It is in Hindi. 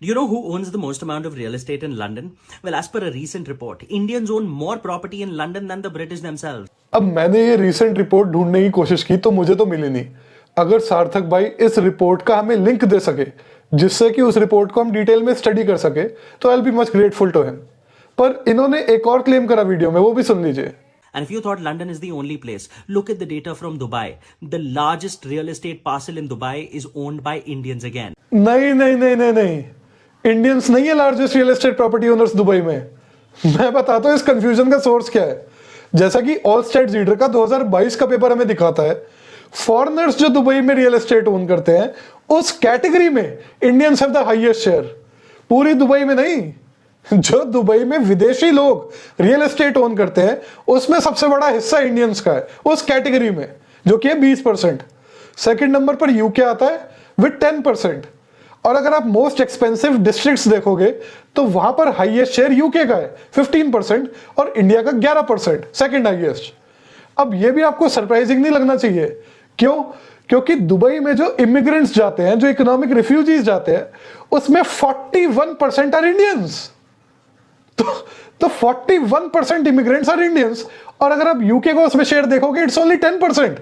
Do you know who owns the most amount of real estate in London? Well, as per a recent report, Indians own more property in London than the British themselves. अब मैंने ये रिसेंट रिपोर्ट ढूंढने की कोशिश की तो मुझे तो मिली नहीं। अगर सार्थक भाई इस रिपोर्ट का हमें लिंक दे सके जिससे कि उस रिपोर्ट को हम डिटेल में स्टडी कर सके तो I will be much grateful to him. पर इन्होंने एक और क्लेम करा वीडियो में, वो भी सुन लीजिए। And if you thought London is the only place, look at the data from Dubai. The largest real estate parcel in Dubai is owned by Indians again. नहीं नहीं नहीं नहीं नहीं, इंडियंस नहीं है largest real estate property owners Dubai में। मैं बताता हूँ इस कंफ्यूजन का सोर्स क्या है। जैसा कि ऑल स्टेट लीडर का 2022 का पेपर हमें दिखाता है, फॉरेनर्स जो दुबई में रियल एस्टेट ओन करते हैं उस कैटेगरी में Indians have the highest share. पूरी दुबई में नहीं, जो दुबई में विदेशी लोग रियल एस्टेट ओन करते हैं उसमें सबसे बड़ा हिस्सा इंडियंस का है उस कैटेगरी में, जो कि है 20%। सेकंड नंबर पर यूके आता है विद 10%। और अगर आप मोस्ट एक्सपेंसिव डिस्ट्रिक्ट्स देखोगे तो वहां पर हाईएस्ट शेयर यूके का है 15% और इंडिया का 11%, सेकंड हाईएस्ट। अब यह भी आपको सरप्राइजिंग नहीं लगना चाहिए। क्यों? क्योंकि दुबई में जो इमिग्रेंट्स जाते हैं, जो इकोनॉमिक रिफ्यूजीज जाते हैं, उसमें 41% आर इंडियंस। तो 41% इमिग्रेंट्स आर इंडियंस, और अगर आप यूके को उसमें शेयर देखोगे इट्स ओनली 10%।